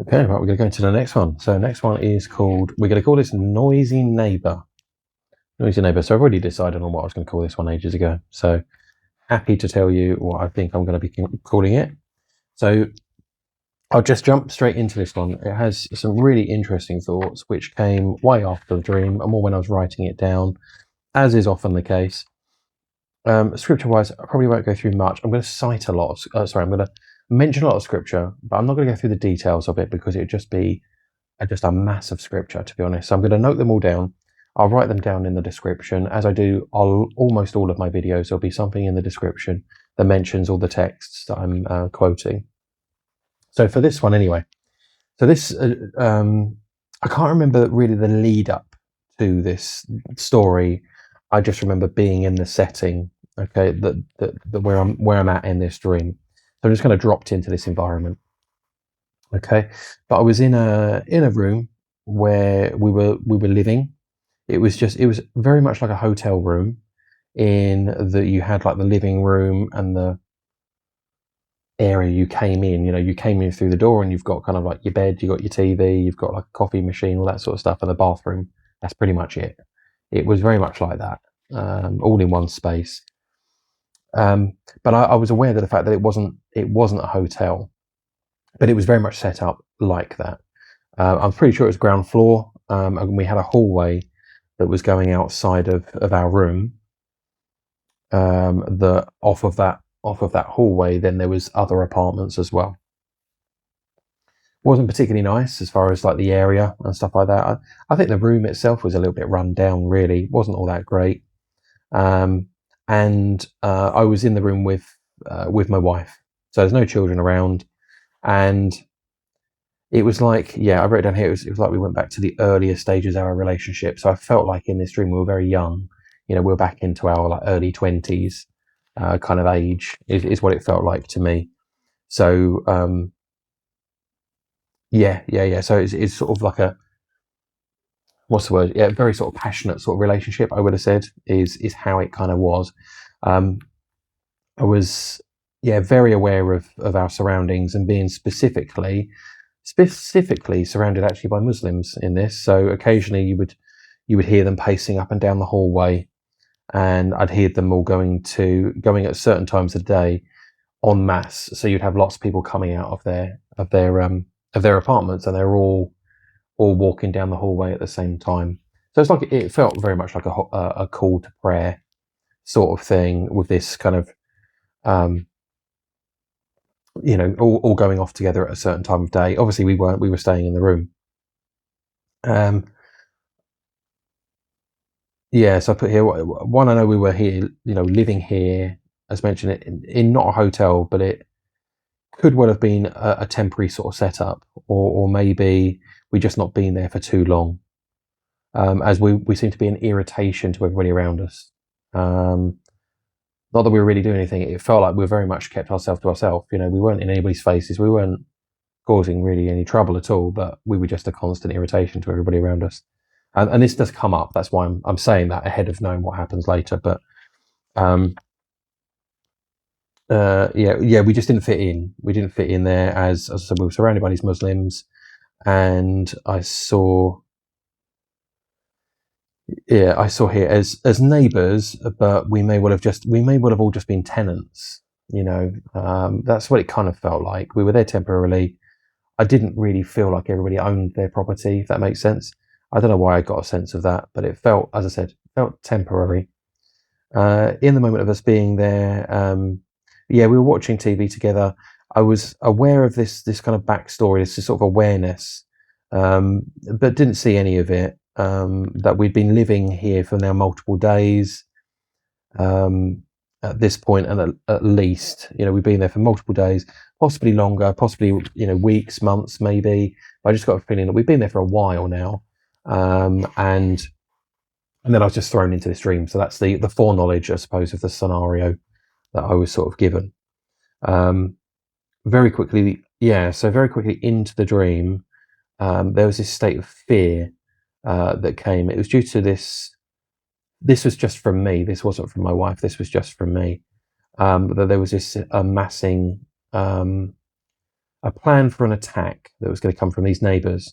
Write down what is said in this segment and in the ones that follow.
Okay, right, we're going to go into the next one. So next one is called, we're going to call this Noisy Neighbour. Noisy Neighbour. So I've already decided on what I was going to call this one ages ago. So happy to tell you what I think I'm going to be calling it. So I'll just jump straight into this one. It has some really interesting thoughts, which came way after the dream, and more when I was writing it down, as is often the case. Scripture-wise, I probably won't go through much. I'm going to cite a lot of, I'm going to mention a lot of scripture, but I'm not going to go through the details of it because it would just be just a massive scripture, to be honest. So I'm going to note them all down. I'll write them down in the description. As I do almost all of my videos, there'll be something in the description that mentions all the texts that I'm quoting. So for this one anyway, so this, I can't remember really the lead up to this story. I just remember being in the setting, okay, that where I'm at in this dream. So I'm just kind of dropped into this environment. Okay, but I was in a room where we were living. It was very much like a hotel room, in that you had like the living room and the area you came in. You know, you came in through the door and you've got kind of like your bed, you got your TV, you've got like a coffee machine, all that sort of stuff, and the bathroom. That's pretty much it. It was very much like that, all in one space. But I was aware of the fact that it wasn't a hotel, but it was very much set up like that. I'm pretty sure it was ground floor, and we had a hallway that was going outside of our room. The off of that hallway, then there was other apartments as well. Wasn't particularly nice as far as like the area and stuff like that. I think the room itself was a little bit run down. Really, wasn't all that great. And I was in the room with my wife, so there's no children around, and it was like, yeah, I wrote it down here. It was like we went back to the earlier stages of our relationship. So I felt like in this dream we were very young. You know, we were back into our like early 20s kind of age is what it felt like to me. So yeah. So it's sort of like a, what's the word? Yeah, very sort of passionate sort of relationship. I would have said is how it kind of was. Um, I was, yeah, very aware of our surroundings and being specifically surrounded actually by Muslims in this. So occasionally you would hear them pacing up and down the hallway, and I'd hear them all going at certain times of the day en masse. So you'd have lots of people coming out of their apartments, and they're all walking down the hallway at the same time. So it's like it felt very much like a call to prayer sort of thing, with this kind of um, all going off together at a certain time of day. Obviously, we weren't. We were staying in the room. Um, yeah, so I put here one. I know we were here, living here, as mentioned, in not a hotel, but it could well have been a temporary sort of setup, or maybe we just not been there for too long, as we seem to be an irritation to everybody around us. Not that we were really doing anything. It felt like we very much kept ourselves to ourselves. You know, we weren't in anybody's faces. We weren't causing really any trouble at all, but we were just a constant irritation to everybody around us. And this does come up. That's why I'm saying that ahead of knowing what happens later. But um, yeah, we just didn't fit in. We didn't fit in there, as I said, we were surrounded by these Muslims, and I saw here as neighbours, but we may well have all just been tenants. That's what it kind of felt like. We were there temporarily. I didn't really feel like everybody owned their property, if that makes sense. I don't know why I got a sense of that, but it felt, as I said, felt temporary. In the moment of us being there, yeah, we were watching TV together. I was aware of this kind of backstory, this sort of awareness, but didn't see any of it. That we'd been living here for now multiple days. At this point, and at least, we've been there for multiple days, possibly longer, possibly, weeks, months, maybe. But I just got a feeling that we've been there for a while now, and then I was just thrown into this dream. So that's the foreknowledge, I suppose, of the scenario that I was sort of given. Um, very quickly, yeah. So very quickly into the dream, there was this state of fear that came. It was due to this. This was just from me. This wasn't from my wife. This was just from me. That there was this amassing a plan for an attack that was going to come from these neighbours,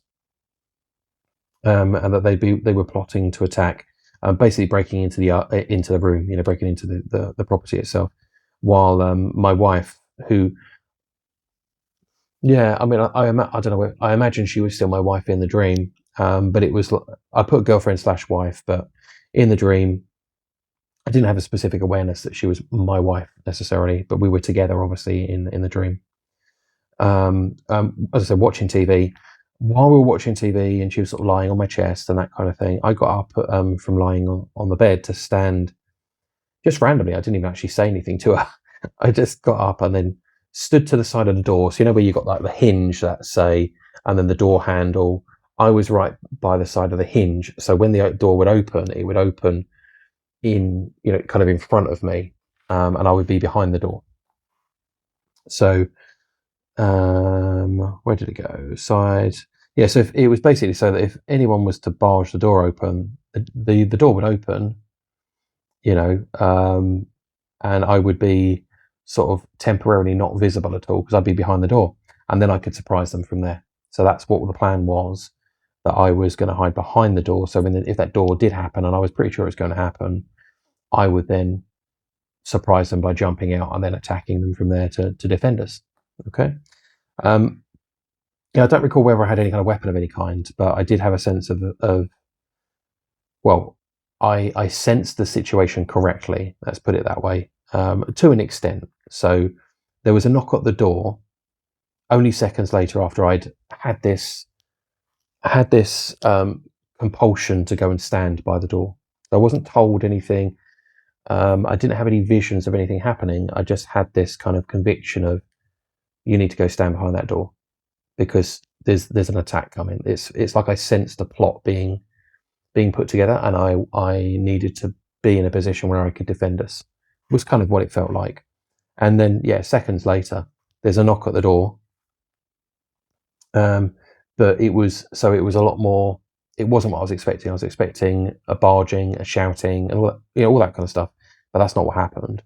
and that they were plotting to attack, basically breaking into the room, breaking into the property itself, while my wife, who, yeah, I mean, I don't know, I imagine she was still my wife in the dream, but it was, I put girlfriend slash wife, but in the dream, I didn't have a specific awareness that she was my wife necessarily, but we were together, obviously, in the dream. As I said, watching TV. While we were watching TV, and she was sort of lying on my chest and that kind of thing, I got up from lying on the bed to stand just randomly. I didn't even actually say anything to her. I just got up and then stood to the side of the door. So where you got like the hinge, let's say, and then the door handle. I was right by the side of the hinge. So when the door would open, it would open in, kind of in front of me, and I would be behind the door. So where did it go? Side. Yeah, so if, it was basically so that if anyone was to barge the door open, the door would open, and I would be sort of temporarily not visible at all because I'd be behind the door, and then I could surprise them from there. So that's what the plan was, that I was going to hide behind the door. So if that door did happen, and I was pretty sure it was going to happen, I would then surprise them by jumping out and then attacking them from there to defend us. Okay. I don't recall whether I had any kind of weapon of any kind, but I did have a sense of well, I sensed the situation correctly. Let's put it that way, to an extent. So there was a knock at the door only seconds later after I'd had this compulsion to go and stand by the door. I wasn't told anything. I didn't have any visions of anything happening. I just had this kind of conviction of, you need to go stand behind that door because there's an attack coming. It's like I sensed a plot being put together, and I needed to be in a position where I could defend us. It was kind of what it felt like. And then, seconds later, there's a knock at the door. But it was a lot more. It wasn't what I was expecting. I was expecting a barging, a shouting, and all that kind of stuff. But that's not what happened.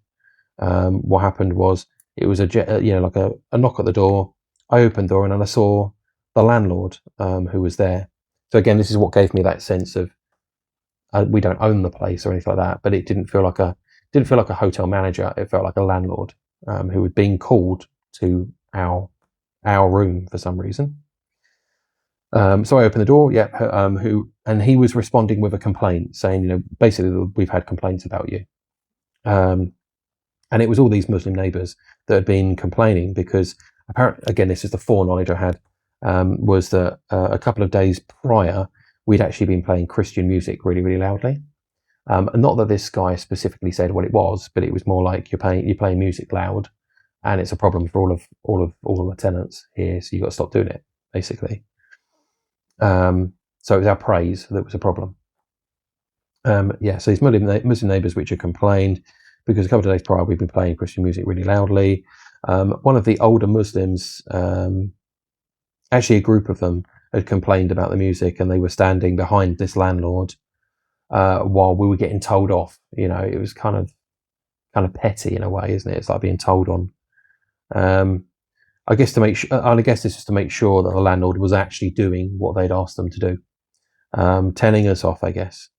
What happened was it was like a knock at the door. I opened the door and then I saw the landlord, who was there. So again, this is what gave me that sense of, we don't own the place or anything like that, but it didn't feel like a hotel manager. It felt like a landlord, who was being called to our room for some reason. So I opened the door, and he was responding with a complaint saying, basically, we've had complaints about you. And it was all these Muslim neighbours that had been complaining because apparently, again, this is the foreknowledge I had, was that a couple of days prior, we'd actually been playing Christian music really, really loudly. And not that this guy specifically said what it was, but it was more like you're playing music loud, and it's a problem for all of the tenants here, so you've got to stop doing it, basically. So it was our praise that was a problem. So these Muslim neighbours which had complained because a couple of days prior we've been playing Christian music really loudly. One of the older Muslims, actually a group of them, had complained about the music, and they were standing behind this landlord while we were getting told off. It was kind of petty in a way, isn't it? It's like being told on. I guess this was to make sure that the landlord was actually doing what they'd asked them to do, telling us off, I guess.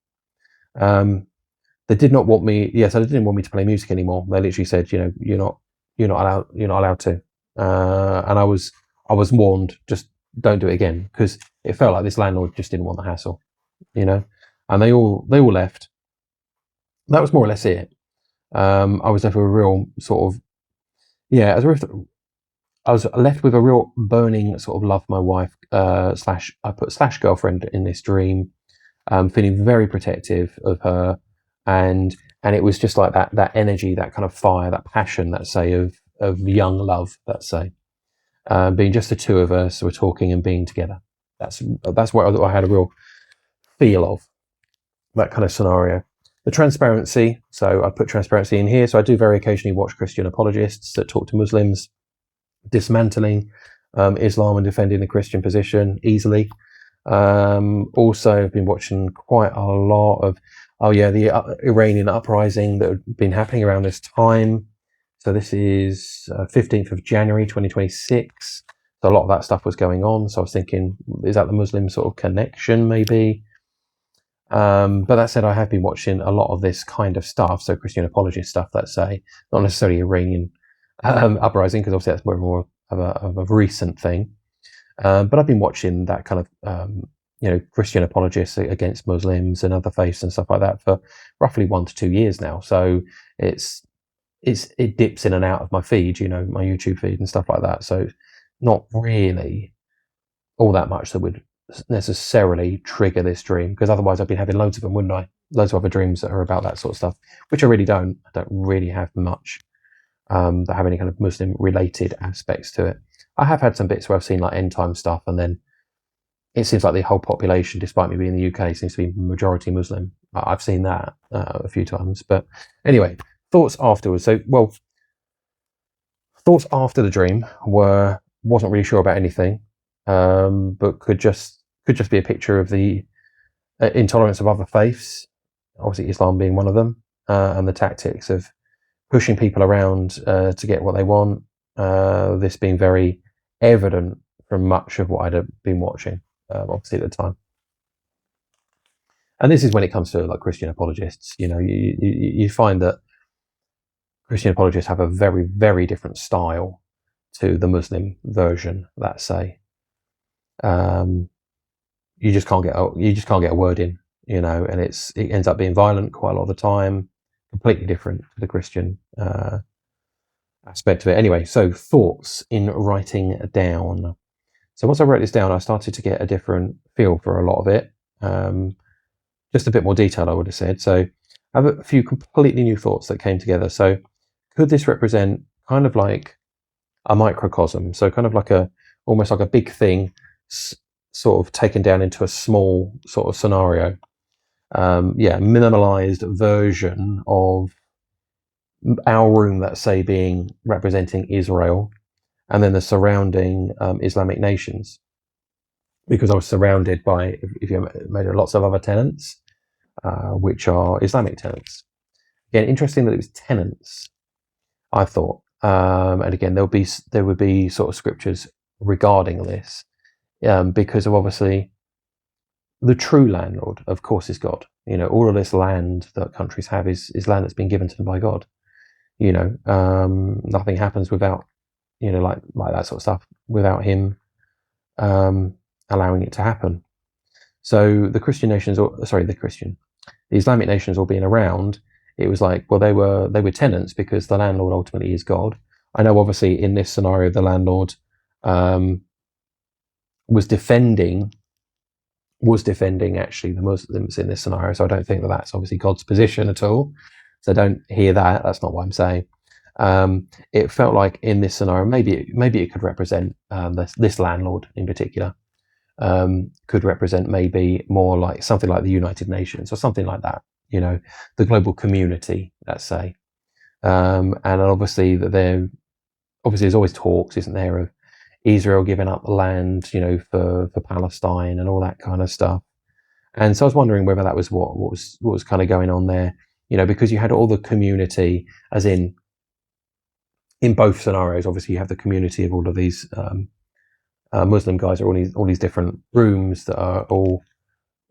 They did not want me. Yes, they didn't want me to play music anymore. They literally said, you're not allowed to. And I was warned, just don't do it again, because it felt like this landlord just didn't want the hassle, And they all left. That was more or less it. I was left with a real sort of, I was left with a real burning sort of love for my wife, I put slash girlfriend in this dream, feeling very protective of her, and it was just like that energy, that kind of fire, that passion, let's say, of young love, let's say, being just the two of us, we're talking and being together. That's what I had a real feel of, that kind of scenario. The transparency, so I put transparency in here. So I do very occasionally watch Christian apologists that talk to Muslims, dismantling Islam and defending the Christian position easily. Also, I've been watching quite a lot of the Iranian uprising that had been happening around this time. So this is 15th of January 2026. So So a lot of that stuff was going on. So I was thinking, is that the Muslim sort of connection maybe? But that said, I have been watching a lot of this kind of stuff, so Christian apologist stuff, let's say, not necessarily Iranian uprising, because obviously that's more of a recent thing. But I've been watching that kind of Christian apologists against Muslims and other faiths and stuff like that for roughly 1 to 2 years now. So it dips in and out of my feed, my YouTube feed and stuff like that. So not really all that much that would necessarily trigger this dream, because otherwise I'd been having loads of them, wouldn't I? Loads of other dreams that are about that sort of stuff, which I really don't. I don't really have much that have any kind of Muslim related aspects to it. I have had some bits where I've seen like end time stuff, and then it seems like the whole population, despite me being in the UK, seems to be majority Muslim. I've seen that a few times. But anyway, thoughts afterwards. So, well, thoughts after the dream wasn't really sure about anything, but could just be a picture of the intolerance of other faiths, obviously Islam being one of them, and the tactics of pushing people around to get what they want. This being very evident from much of what I'd been watching, obviously at the time. And this is when it comes to like Christian apologists. You find that Christian apologists have a very, very different style to the Muslim version. Let's say you just can't get a word in, and it ends up being violent quite a lot of the time. Completely different to the Christian aspect of it. Anyway, so thoughts in writing down. So once I wrote this down, I started to get a different feel for a lot of it. Just a bit more detail, I would have said. So I have a few completely new thoughts that came together. So could this represent kind of like a microcosm? So kind of like almost like a big thing, sort of taken down into a small sort of scenario. Minimalized version of our room, let's say, being representing Israel, and then the surrounding Islamic nations. Because I was surrounded by, if you imagine, lots of other tenants, which are Islamic tenants. Again, interesting that it was tenants, I thought. And again, there would be sort of scriptures regarding this, because of obviously the true landlord, of course, is God. All of this land that countries have is land that's been given to them by God. Nothing happens without, like that sort of stuff, without him allowing it to happen. So the Christian nations, the Islamic nations all being around, it was like, well, they were tenants because the landlord ultimately is God. I know, obviously, in this scenario, the landlord was defending actually the Muslims in this scenario. So I don't think that's obviously God's position at all. So don't hear that. That's not what I'm saying. It felt like in this scenario, maybe it could represent this landlord in particular. Could represent maybe more like something like the United Nations or something like that. The global community, let's say. And obviously there's always talks, isn't there, of Israel giving up land, for Palestine and all that kind of stuff. And so I was wondering whether that was what was kind of going on there, because you had all the community, as in both scenarios. Obviously, you have the community of all of these Muslim guys, or all these different rooms that are all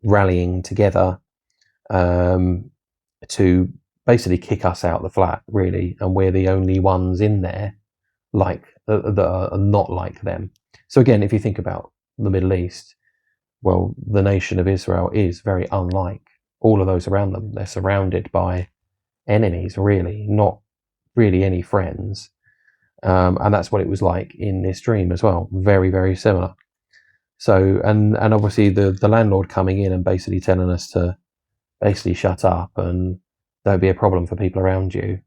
rallying together to basically kick us out the flat, really, and we're the only ones in there that are not like them. So again, if you think about the Middle East, well, the nation of Israel is very unlike all of those around them. They're surrounded by enemies, really, not really any friends. And that's what it was like in this dream as well. Very, very similar. So, and obviously the landlord coming in and basically telling us to basically shut up and don't be a problem for people around you.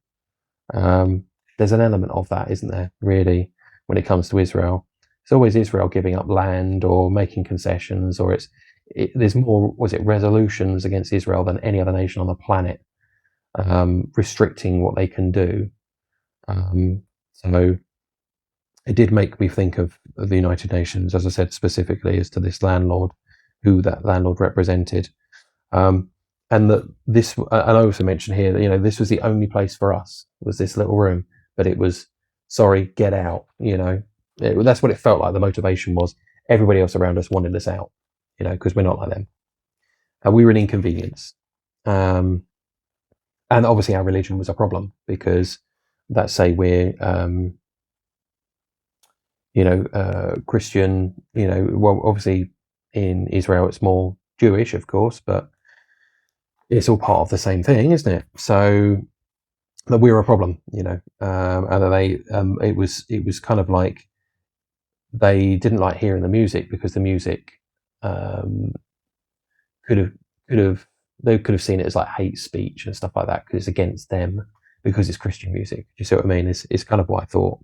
There's an element of that, isn't there, really, when it comes to Israel? It's always Israel giving up land or making concessions, or there's more, resolutions against Israel than any other nation on the planet, restricting what they can do. So it did make me think of the United Nations, as I said, specifically as to this landlord, who that landlord represented. And that this, and I also mentioned here that, this was the only place for us, was this little room, but it was, sorry, get out, That's what it felt like. The motivation was everybody else around us wanted us out, because we're not like them. We were an inconvenience. And obviously our religion was a problem, because let's say we're, Christian, well, obviously in Israel it's more Jewish, of course, but it's all part of the same thing, isn't it? So that we were a problem, and it was kind of like they didn't like hearing the music, because the music could have they could have seen it as like hate speech and stuff like that, because it's against them, because it's Christian music. Do you see what I mean? It's kind of what I thought.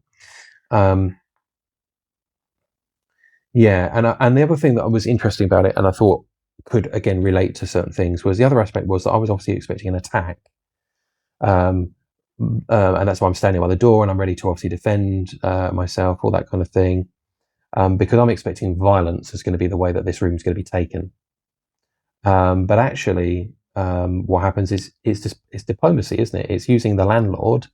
Yeah, and the other thing that was interesting about it, and I thought could again relate to certain things, was the other aspect was that I was obviously expecting an attack, and that's why I'm standing by the door and I'm ready to obviously defend myself, all that kind of thing, because I'm expecting violence is going to be the way that this room is going to be taken. But actually, what happens is it's diplomacy, isn't it? It's using the landlord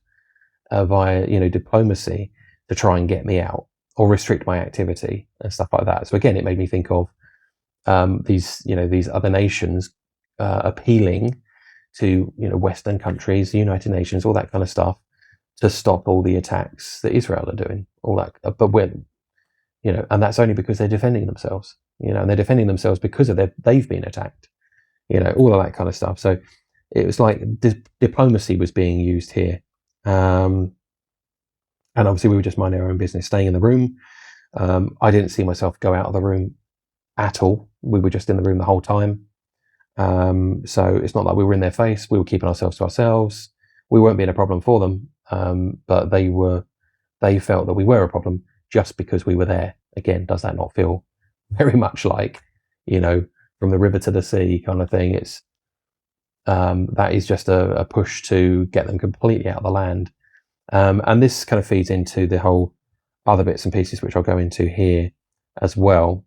via diplomacy to try and get me out or restrict my activity and stuff like that. So again, it made me think of these other nations appealing to Western countries, the United Nations, all that kind of stuff, to stop all the attacks that Israel are doing. All that, but when and that's only because they're defending themselves. And they're defending themselves because of they've been attacked. All of that kind of stuff. So it was like diplomacy was being used here. And obviously we were just minding our own business, staying in the room. I didn't see myself go out of the room at all. We were just in the room the whole time. So it's not like we were in their face. We were keeping ourselves to ourselves. We weren't being a problem for them, but they felt that we were a problem just because we were there. Again, does that not feel very much like, from the river to the sea kind of thing? It's that is just a push to get them completely out of the land. And this kind of feeds into the whole other bits and pieces, which I'll go into here as well.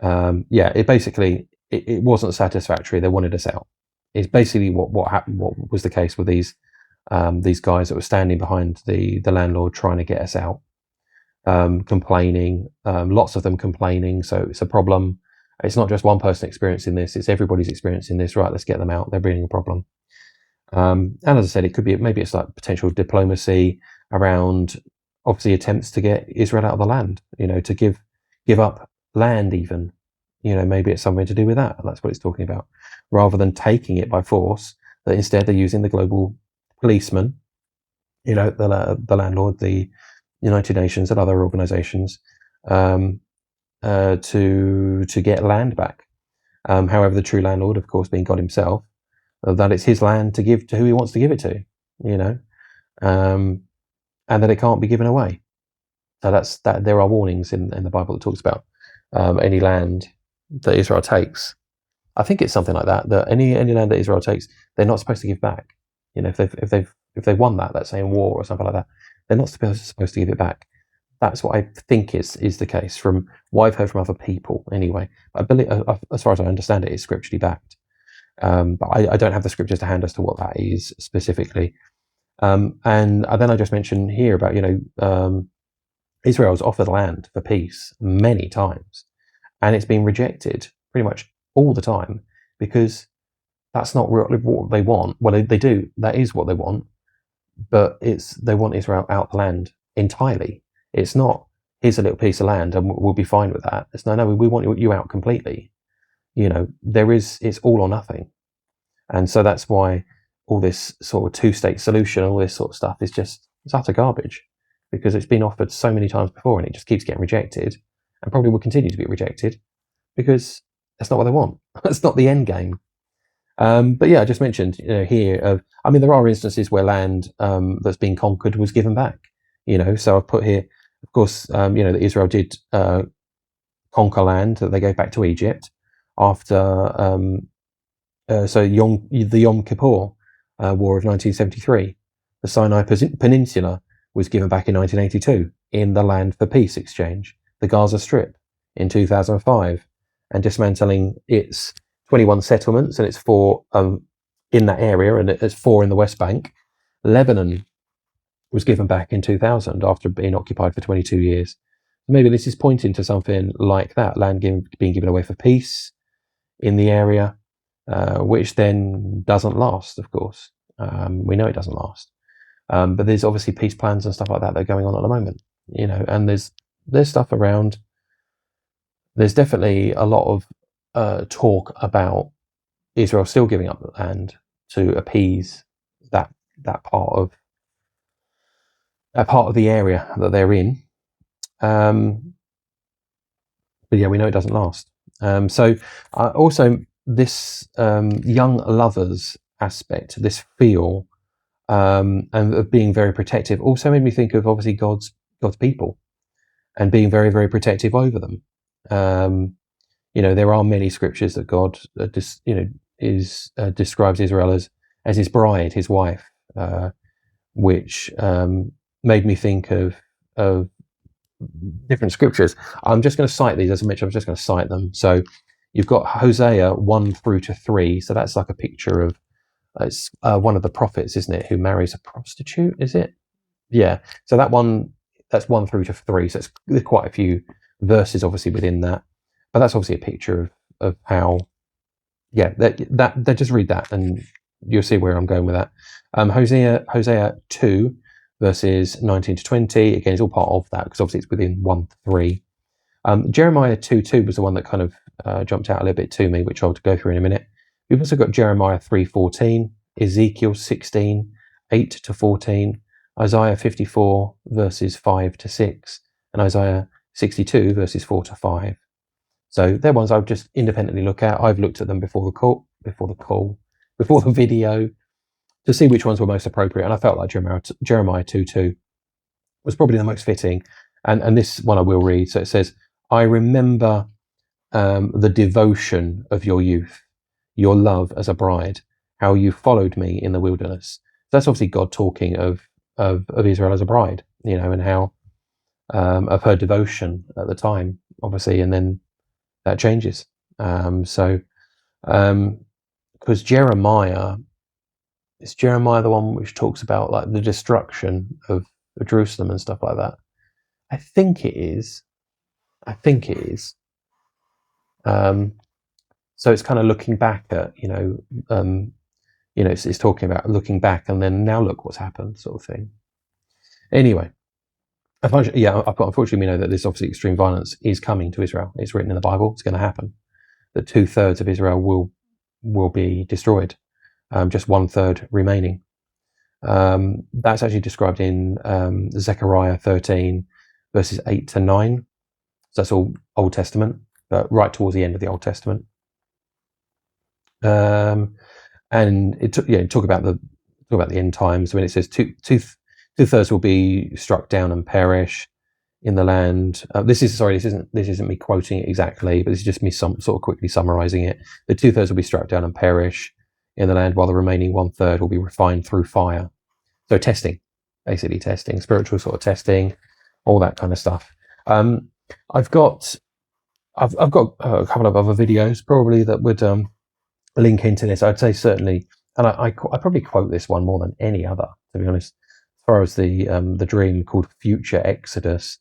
It basically it wasn't satisfactory. They wanted us out. It's basically what happened. What was the case with these guys that were standing behind the landlord trying to get us out, complaining. Lots of them complaining. So it's a problem. It's not just one person experiencing this. It's everybody's experiencing this. Right, let's get them out. They're bringing a problem. And as I said, it could be maybe it's like potential diplomacy around obviously attempts to get Israel out of the land. To give up land even. Maybe it's something to do with that, and that's what it's talking about, rather than taking it by force. That instead they're using the global policeman, the landlord, the United Nations, and other organisations to get land back. However, the true landlord, of course, being God Himself, that it's His land to give to who He wants to give it to, and that it can't be given away. So that's that. There are warnings in the Bible that talks about any land that Israel takes. I think it's something like that. That any land that Israel takes, they're not supposed to give back. If they've won that, let's say in war or something like that, they're not supposed to give it back. That's what I think is the case from what I've heard from other people. Anyway, I believe, as far as I understand it, it's scripturally backed. But I don't have the scriptures to hand as to what that is specifically. And then I just mentioned here about Israel's offered land for peace many times, and it's been rejected pretty much all the time, because that's not what they want. Well, they do. That is what they want, but they want Israel out the land entirely. It's not, here's a little piece of land and we'll be fine with that. It's no, we want you out completely. It's all or nothing. And so that's why all this sort of two-state solution, all this sort of stuff it's utter garbage, because it's been offered so many times before and it just keeps getting rejected, and probably will continue to be rejected, because that's not what they want. That's not the end game. But yeah, I just mentioned here. There are instances where land that's been conquered was given back. So I've put here, of course, that Israel did conquer land that they gave back to Egypt after. The Yom Kippur War of 1973. The Sinai Peninsula was given back in 1982 in the Land for Peace exchange. The Gaza Strip in 2005, and dismantling its 21 settlements, and it's 4 in that area, and it's 4 in the West Bank. Lebanon was given back in 2000 after being occupied for 22 years. Maybe this is pointing to something like that, land being given away for peace in the area, which then doesn't last, of course. We know it doesn't last. But there's obviously peace plans and stuff like that that are going on at the moment, and there's stuff around. There's definitely a lot of talk about Israel still giving up the land to appease that that part of the area that they're in. But yeah, we know it doesn't last. So also this young lovers aspect, this feel, and of being very protective, also made me think of obviously God's people and being very, very protective over them. There are many scriptures that God describes Israel as his bride, his wife, which made me think of different scriptures. I'm just going to cite these, as I mentioned. I'm just going to cite them. So you've got Hosea 1 through to 3. So that's like a picture of it's one of the prophets, isn't it, who marries a prostitute? Is it? Yeah. So that's 1 through to 3. So there's quite a few verses, obviously, within that. But that's obviously a picture of how. Yeah. That just read that, and you'll see where I'm going with that. Hosea 2. Verses 19 to 20, again, it's all part of that because obviously it's within 1 to 3. Jeremiah 2:2 was the one that kind of jumped out a little bit to me, which I'll go through in a minute. We've also got Jeremiah 3:14, Ezekiel 16, 8 to 14, Isaiah 54, verses 5 to 6, and Isaiah 62, verses 4 to 5. So they're ones I would just independently look at. I've looked at them before the video, to see which ones were most appropriate, and I felt like Jeremiah 2:2 was probably the most fitting. And this one I will read. So it says, "I remember the devotion of your youth, your love as a bride, how you followed me in the wilderness." That's obviously God talking of Israel as a bride, and how of her devotion at the time, obviously, and then that changes. Because Jeremiah. Is Jeremiah the one which talks about like the destruction of Jerusalem and stuff like that? I think it is. So it's kind of looking back at, it's talking about looking back and then now look what's happened, sort of thing. Anyway, unfortunately, we know that this obviously extreme violence is coming to Israel. It's written in the Bible. It's going to happen. That 2/3 of Israel will be destroyed. Just 1/3 remaining. That's actually described in Zechariah 13, verses 8 to 9. So that's all Old Testament, but right towards the end of the Old Testament. And talk about the end times. When it says 2/3 will be struck down and perish in the land. This isn't me quoting it exactly, but this is just me sort of quickly summarizing it. The 2/3 will be struck down and perish in the land, while the remaining 1/3 will be refined through fire. So basically testing, spiritual sort of testing, all that kind of stuff. I've got a couple of other videos probably that would link into this. I'd say certainly, and I probably quote this one more than any other, to be honest. As far as the dream called Future Exodus,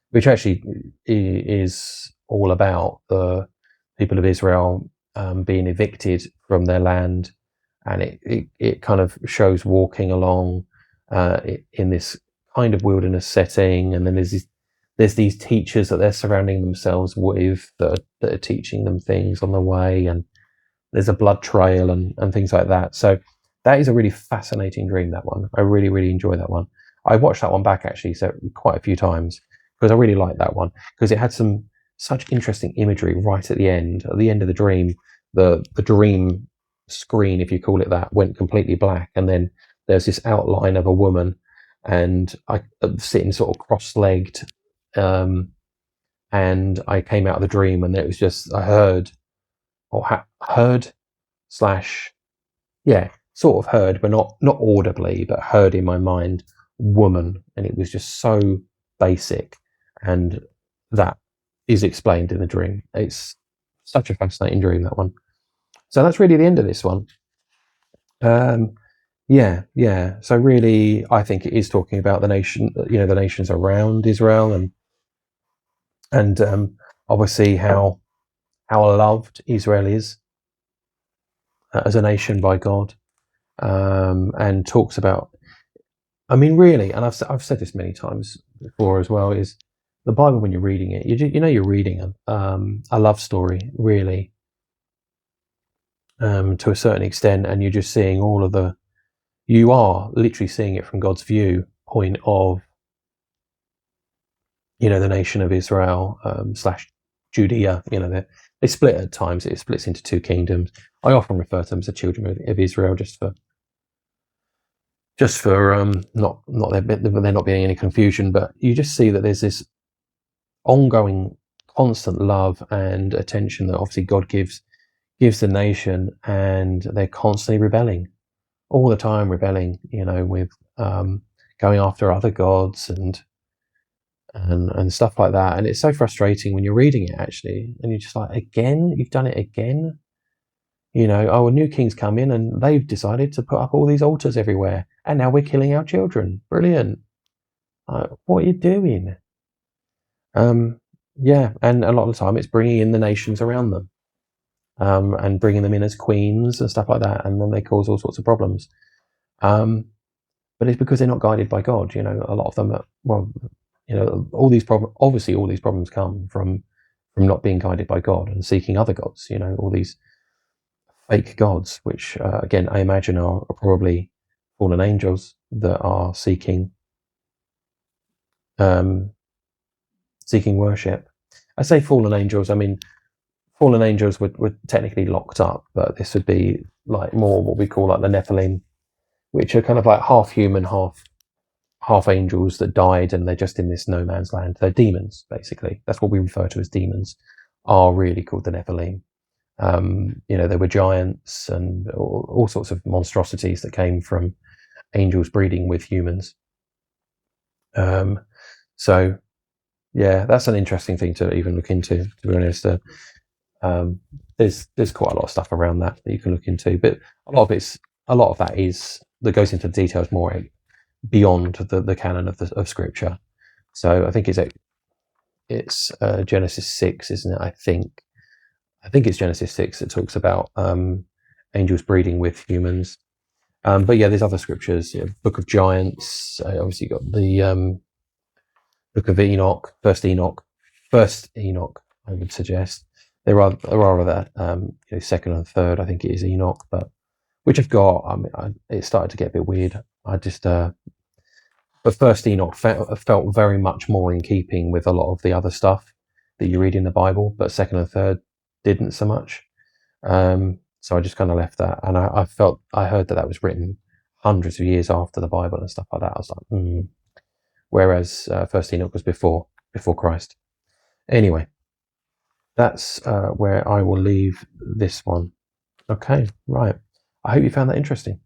which actually is all about the people of Israel being evicted from their land, and it kind of shows walking along in this kind of wilderness setting, and then there's these teachers that they're surrounding themselves with that are teaching them things on the way, and there's a blood trail and things like that. So that is a really fascinating dream, that one. I really, really enjoy that one. I watched that one back actually, so quite a few times, because I really liked that one, because it had such interesting imagery right at the end. At the end of the dream, the dream screen, if you call it that, went completely black, and then there's this outline of a woman, and I sitting sort of cross-legged, and I came out of the dream, and it was just I heard slash sort of heard, but not audibly, but heard in my mind, woman, and it was just so basic, and that is explained in the dream. It's such a fascinating dream, that one. So that's really the end of this one. So really, I think it is talking about the nation, the nations around Israel, and and obviously how loved Israel is as a nation by God, and talks about. I mean, really, and I've said this many times before as well. Is the Bible, when you're reading it, you're reading a love story, really, to a certain extent, and you're just seeing all of the. You are literally seeing it from God's viewpoint of, the nation of Israel slash Judea. They split at times. It splits into two kingdoms. I often refer to them as the children of Israel, just for not there not being any confusion. But you just see that there's this ongoing, constant love and attention that obviously God gives the nation, and they're constantly rebelling, all the time rebelling. With going after other gods and stuff like that. And it's so frustrating when you're reading it, actually, and you're just like, again, you've done it again. A new king's come in and they've decided to put up all these altars everywhere, and now we're killing our children. Brilliant. What are you doing? Yeah, and a lot of the time it's bringing in the nations around them, and bringing them in as queens and stuff like that, and then they cause all sorts of problems. But it's because they're not guided by God. A lot of them all these problems. Obviously, all these problems come from not being guided by God and seeking other gods. All these fake gods, which again I imagine are probably fallen angels that are seeking worship. I say fallen angels. I mean, fallen angels were technically locked up, but this would be like more what we call like the Nephilim, which are kind of like half human, half angels that died, and they're just in this no man's land. They're demons, basically. That's what we refer to as demons, are really called the Nephilim. There were giants and all sorts of monstrosities that came from angels breeding with humans. So yeah, that's an interesting thing to even look into, to be honest. There's quite a lot of stuff around that you can look into, but a lot of that goes into details more beyond the canon of Scripture. So I think it's Genesis 6, isn't it? I think it's Genesis 6 that talks about angels breeding with humans. But yeah, there's other scriptures. Book of Giants. Obviously, got the Book of Enoch, First Enoch. I would suggest there are that second and third. I think it is Enoch, but which I've got. It started to get a bit weird. But First Enoch felt very much more in keeping with a lot of the other stuff that you read in the Bible, but second and third didn't so much. So I just kind of left that, and I heard that was written hundreds of years after the Bible and stuff like that. I was like, whereas First Enoch was before Christ. Anyway, that's where I will leave this one. Okay, right. I hope you found that interesting.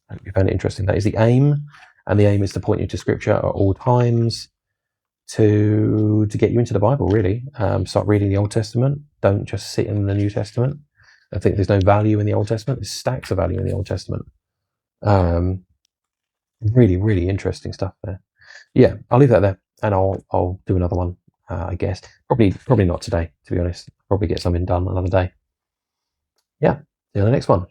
That is the aim, and the aim is to point you to Scripture at all times, to get you into the Bible, really. Start reading the Old Testament. Don't just sit in the New Testament. I think there's no value in the Old Testament. There's stacks of value in the Old Testament. Really, really interesting stuff there. Yeah, I'll leave that there, and I'll do another one. I guess probably not today, to be honest. Probably get something done another day. Yeah, see you on the next one.